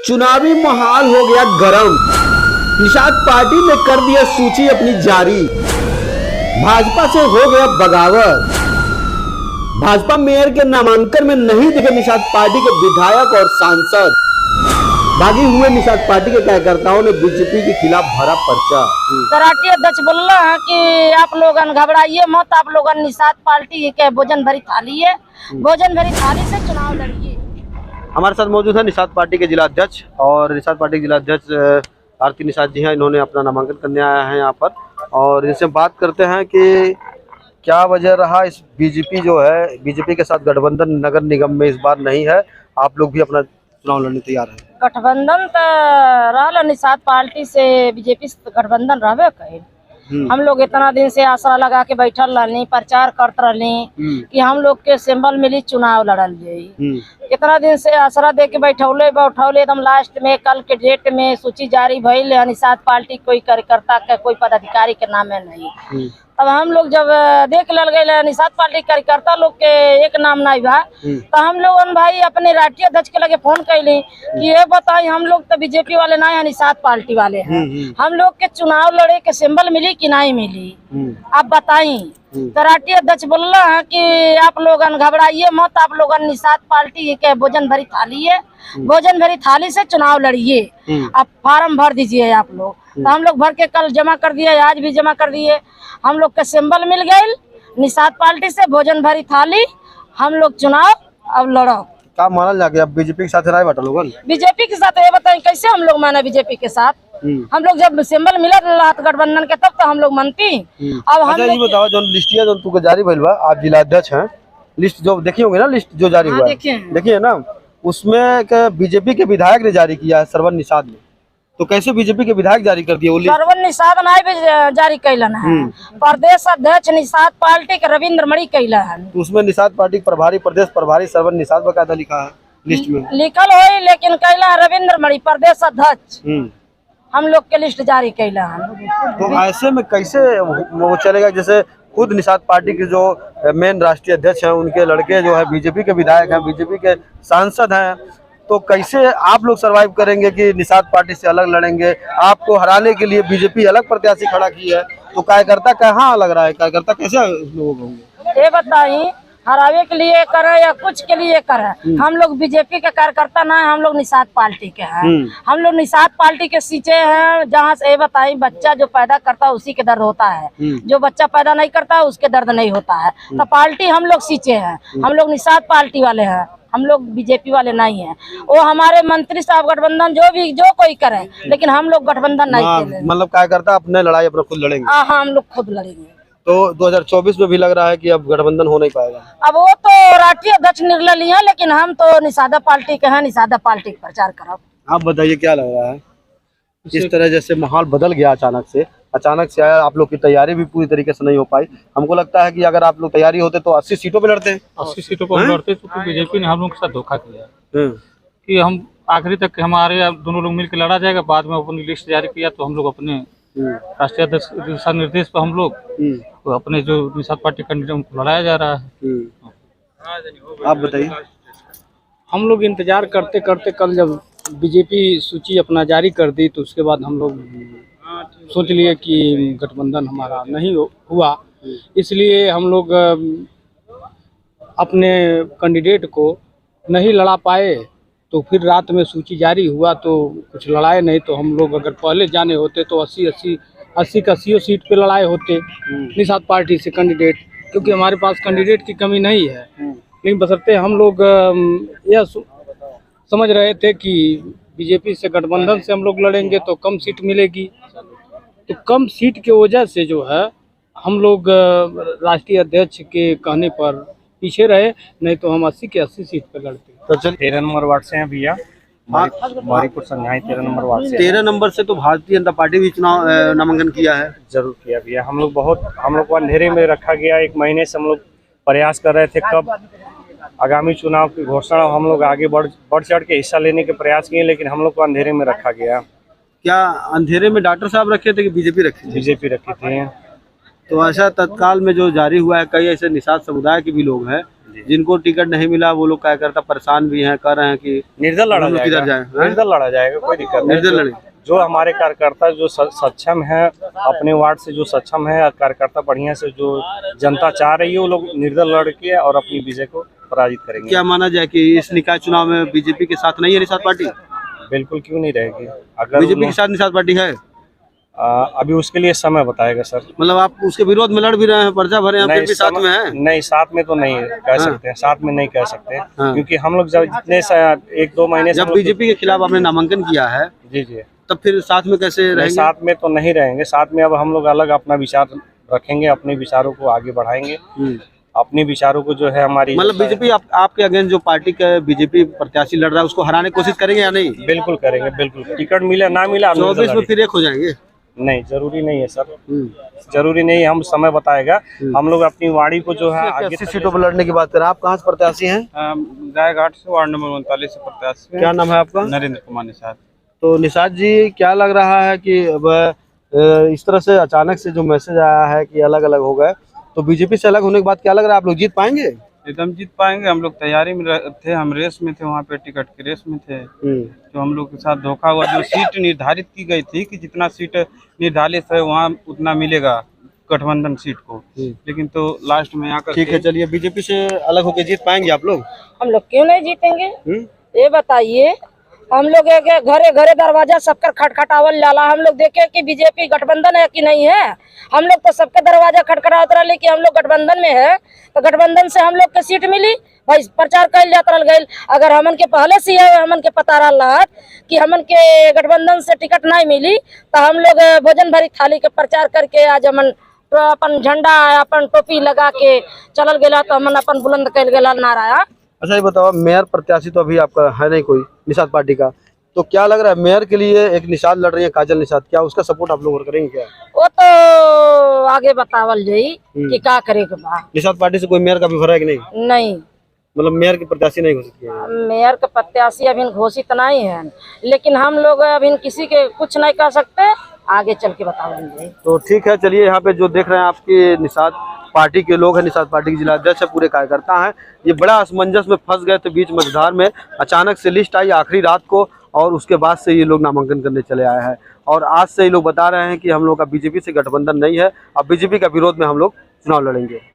चुनावी माहौल हो गया गरम। निषाद पार्टी ने कर दिया सूची अपनी जारी। भाजपा से हो गया बगावत। भाजपा मेयर के नामांकन में नहीं दिखे निषाद पार्टी के विधायक और सांसद। बागी हुए निषाद पार्टी के कार्यकर्ताओं ने बीजेपी के खिलाफ भरा पर्चा। कराटे अध्यक्ष बोल रहा है कि आप लोग घबराइए मत, आप लोग निषाद पार्टी के भोजन भरी थाली है, भोजन भरी थाली से चुनाव लड़िए। हमारे साथ मौजूद है निषाद पार्टी के जिला अध्यक्ष, और निषाद पार्टी के जिला अध्यक्ष आरती निषाद जी हैं। इन्होंने अपना नामांकन करने आया है यहाँ पर, और इनसे बात करते हैं कि क्या वजह रहा इस बीजेपी जो है, बीजेपी के साथ गठबंधन नगर निगम में इस बार नहीं है। आप लोग भी अपना चुनाव लड़ने तैयार हैं? गठबंधन तो रहा निषाद पार्टी से बीजेपी से गठबंधन रहबे कहे। हम लोग इतना दिन से आसरा लगा के बैठल रहनी, प्रचार करते रहनी कि हम लोग के सिंबल मिली चुनाव लड़ल जाई। इतना दिन से आसरा दे के बैठौले एकदम लास्ट में कल के डेट में सूची जारी भइल है। निषाद पार्टी कोई कार्यकर्ता के कोई पदाधिकारी के नाम में नहीं। तब हम लोग जब देख लग गए निषाद पार्टी कार्यकर्ता लोग के एक नाम नहीं बा, तो हम लोग भाई अपने राष्ट्रीय अध्यक्ष के लगे फोन कैली कि ये बताई हम लोग तो बीजेपी वाले नहीं है, निषाद पार्टी वाले हैं। हम लोग के चुनाव लड़े के सिंबल मिली कि नहीं मिली, आप बताई। तो राष्ट्रीय अध्यक्ष बोल रहा है कि आप लोग घबराइए मत, आप लोग निषाद पार्टी के भोजन भरी थाली है, भोजन भरी थाली से चुनाव लड़िए। आप फार्म भर दीजिए आप लोग। तो हम लोग भर के कल जमा कर दिए, आज भी जमा कर दिए। हम लोग के सिंबल मिल गए निषाद पार्टी से भोजन भरी थाली, हम लोग चुनाव अब लड़ो। क्या मानल जाके अब बीजेपी के साथ राय बटा लोगन? बीजेपी के साथ ये बताएं कैसे हम लोग माने बीजेपी के साथ? हम लोग जब सिंबल मिला गठबंधन के तब तो हम लोग मानती। अब हम ये बताओ जो लिस्टिया जो तुमको जारी भइल बा, आप जिला अध्यक्ष हैं, लिस्ट जो देखी होगी ना, लिस्ट जो जारी हुआ देखिए ना, उसमें बीजेपी के विधायक ने जारी किया है, सरवन निषाद ने। तो कैसे बीजेपी के विधायक जारी कर दिए? सरवन निषाद नहीं भी जारी कैलन है, प्रदेश अध्यक्ष निषाद पार्टी के रविंद्र मणि कैला है। तो उसमें निषाद पार्टी प्रभारी, प्रदेश प्रभारी सरवन निषाद बकायदा लिखा है लिस्ट में, लिखल हो, लेकिन कैला है रविंद्र मणि प्रदेश अध्यक्ष। हम लोग के लिस्ट जारी कैला है। तो ऐसे में कैसे वो चलेगा? जैसे खुद निषाद पार्टी के जो मेन राष्ट्रीय अध्यक्ष हैं, उनके लड़के जो है बीजेपी के विधायक हैं, बीजेपी के सांसद हैं, तो कैसे आप लोग सरवाइव करेंगे कि निषाद पार्टी से अलग लड़ेंगे? आपको हराने के लिए बीजेपी अलग प्रत्याशी खड़ा की है, तो कार्यकर्ता कहाँ लग रहा है? कार्यकर्ता कैसे लोग होंगे ये बताइए? हरावे के लिए करे या कुछ के लिए करे? हम लोग बीजेपी के कार्यकर्ता ना है, हम लोग निषाद पार्टी के हैं। हम लोग निषाद पार्टी के सींचे हैं, जहाँ से ये बताइए बच्चा जो पैदा करता है उसी के दर्द होता है, जो बच्चा पैदा नहीं करता है उसके दर्द नहीं होता है। तो पार्टी हम लोग सींचे हैं, हम लोग निषाद पार्टी वाले हैं, हम लोग बीजेपी वाले नहीं हैं। वो हमारे मंत्री साहब गठबंधन जो कोई करे, लेकिन हम लोग गठबंधन नहीं करेंगे। मतलब कार्यकर्ता अपने लड़ाई अपना खुद लड़ेंगे? हाँ, हम लोग खुद लड़ेंगे। तो 2024 में भी लग रहा है कि अब गठबंधन हो नहीं पाएगा? अब वो तो राष्ट्रीय अध्यक्ष निर्णय लिया, लेकिन हम तो निषादा पार्टी के हैं, निषादा पार्टी का प्रचार करब। आप बताइए क्या लग रहा है? इस तरह जैसे माहौल बदल गया अचानक से आया, आप लोग की तैयारी भी पूरी तरीके से नहीं हो पाई। हमको लगता है कि अगर आप लोग तैयारी होते तो 80 सीटों पे लड़ते हैं। 80 सीटों पर लड़ते, तो बीजेपी ने हम लोग के साथ धोखा किया कि हम आखिरी तक हमारे दोनों लोग मिलकर लड़ा जाएगा। बाद में अपनी लिस्ट जारी किया तो हम लोग अपने राष्ट्रीय अध्यक्ष दिशा निर्देश पर हम लोग तो अपने जो निषाद पार्टी कैंडिडेट उनको लड़ाया जा रहा है। आप बताइए। हम लोग इंतजार करते करते कल जब बीजेपी सूची अपना जारी कर दी, तो उसके बाद हम लोग सोच लिए कि गठबंधन हमारा नहीं हुआ, इसलिए हम लोग अपने कैंडिडेट को नहीं लड़ा पाए। तो फिर रात में सूची जारी हुआ तो कुछ लड़ाए नहीं। तो हम लोग अगर पहले जाने होते तो 80 का 80 सीट पे लड़ाए होते निषाद पार्टी से कैंडिडेट, क्योंकि हमारे पास कैंडिडेट की कमी नहीं है। लेकिन बशर्ते हम लोग यह समझ रहे थे कि बीजेपी से गठबंधन से हम लोग लड़ेंगे तो कम सीट मिलेगी, तो कम सीट के वजह से जो है हम लोग राष्ट्रीय अध्यक्ष के कहने पर पीछे रहे, नहीं तो हम 80 के 80 सीट पर लड़ते। तो चल 13 नंबर वार्ड से हैं भैया, मारीपुर संघाई 13 नंबर वार्ड से। 13 नंबर से तो भारतीय जनता पार्टी भी चुनाव नामांकन किया है? जरूर किया भैया। हम लोग को अंधेरे में रखा गया। एक महीने से हम लोग प्रयास कर रहे थे कब आगामी चुनाव की घोषणा। हम लोग आगे बढ़ चढ़ के हिस्सा लेने के प्रयास किए, लेकिन हम लोग को अंधेरे में रखा गया। क्या अंधेरे में डॉक्टर साहब रखे थे कि बीजेपी रखी थी? बीजेपी रखी थी। तो ऐसा तत्काल में जो जारी हुआ है, कई ऐसे निषाद समुदाय के भी लोग हैं जिनको टिकट नहीं मिला वो लोग क्या करता, परेशान भी हैं, कह रहे हैं कि निर्दल लड़ा हम लोग जाएगा, किधर जाएं, हैं? निर्दल लड़ा जाएगा, कोई दिक्कत नहीं। निर्दल लड़े। जो हमारे कार्यकर्ता जो सक्षम है, अपने वार्ड से जो सक्षम है कार्यकर्ता, बढ़िया से जो जनता चाह रही है, वो लोग निर्दल लड़ के और अपनी विजय को पराजित करेंगे। क्या माना जाए कि इस निकाय चुनाव में बीजेपी के साथ नहीं है निषाद पार्टी? बिल्कुल क्यों नहीं रहेगी, अगर बीजेपी के साथ निषाद पार्टी है? अभी उसके लिए समय बताएगा सर। मतलब आप उसके विरोध में लड़ भी रहे हैं, पर्चा भरे हैं, फिर भी साथ में है? नहीं, साथ में तो नहीं कह सकते हैं, साथ में नहीं कह सकते, हाँ। क्योंकि हम लोग जब जितने 1-2 महीने से जब बीजेपी के खिलाफ आपने नामांकन किया है, जी जी, तब फिर साथ में कैसे नहीं, रहेंगे? साथ में तो नहीं रहेंगे, साथ में अब हम लोग अलग अपना विचार रखेंगे, अपने विचारों को आगे बढ़ाएंगे, अपने विचारों को जो है हमारी मतलब बीजेपी आपके अगेंस्ट जो पार्टी का बीजेपी प्रत्याशी लड़ रहा है उसको हराने की कोशिश करेंगे या नहीं? बिल्कुल करेंगे, बिल्कुल। टिकट मिले ना मिला 24 में फिर एक हो जाएंगे? नहीं, जरूरी नहीं है सर, जरूरी नहीं, हम समय बताएगा। हम लोग अपनी वाड़ी को जो है आगे सीटों पर लड़ने की बात करें, आप कहाँ से प्रत्याशी हैं? गायघाट से वार्ड नंबर 39 से प्रत्याशी। क्या नाम है आपका? नरेंद्र कुमार निषाद। तो निषाद जी, क्या लग रहा है कि अब इस तरह से अचानक से जो मैसेज आया है कि अलग अलग हो गए, तो बीजेपी से अलग होने के बाद क्या लग रहा है, आप लोग जीत पाएंगे? एकदम जीत पाएंगे, हम लोग तैयारी में थे, हम रेस में थे, वहाँ पे टिकट के रेस में थे। जो हम लोग के साथ धोखा हुआ, जो सीट निर्धारित की गई थी कि जितना सीट निर्धारित है वहाँ उतना मिलेगा गठबंधन सीट को, लेकिन तो लास्ट में आकर ठीक है, चलिए, बीजेपी से अलग होकर जीत पाएंगे आप लोग? हम लोग क्यों नहीं जीतेंगे? ये बताइए, हम लोग घरे घरे दरवाजा सबका खटखटावल जाला, हम लोग देखे कि बीजेपी गठबंधन है कि नहीं है। हम लोग तो सबके दरवाजा खटखटावत रहे कि हम लोग गठबंधन में है, तो गठबंधन से हम लोग के सीट मिली भाई, प्रचार कर जात रह गई। अगर हमन के पहले से हमन के पता रहा कि हमन के गठबंधन से टिकट नहीं मिली, तो हम लोग भोजन भरी थाली के प्रचार करके आज हमन अपन झंडा अपन टोपी लगा के चलल गेला, तो हमन अपन बुलंद कर गेला नारा। अच्छा, ये बताओ, मेयर प्रत्याशी तो अभी आपका है नहीं कोई निषाद पार्टी का, तो क्या लग रहा है मेयर के लिए एक निषाद लड़ रही है, काजल निषाद, क्या उसका सपोर्ट आप लोग करेंगे क्या? वो तो आगे बतावल जाई कि क्या करे के बा। निषाद पार्टी से कोई मेयर का भी भरा है कि नहीं? नहीं, मतलब मेयर की प्रत्याशी नहीं हो सकती है? मेयर का प्रत्याशी अभी घोषित नहीं है, लेकिन हम लोग अभी किसी के कुछ नहीं कर सकते, आगे चल के बतावल जाई। तो ठीक है, चलिए, यहाँ पे जो देख रहे हैं आपके निषाद पार्टी के लोग हैं, निषाद पार्टी के जिला अध्यक्ष है, पूरे कार्यकर्ता हैं। ये बड़ा असमंजस में फंस गए थे बीच मझधार में, अचानक से लिस्ट आई आखिरी रात को, और उसके बाद से ये लोग नामांकन करने चले आए हैं, और आज से ये लोग बता रहे हैं कि हम लोग का बीजेपी से गठबंधन नहीं है, अब बीजेपी का विरोध में हम लोग चुनाव लड़ेंगे।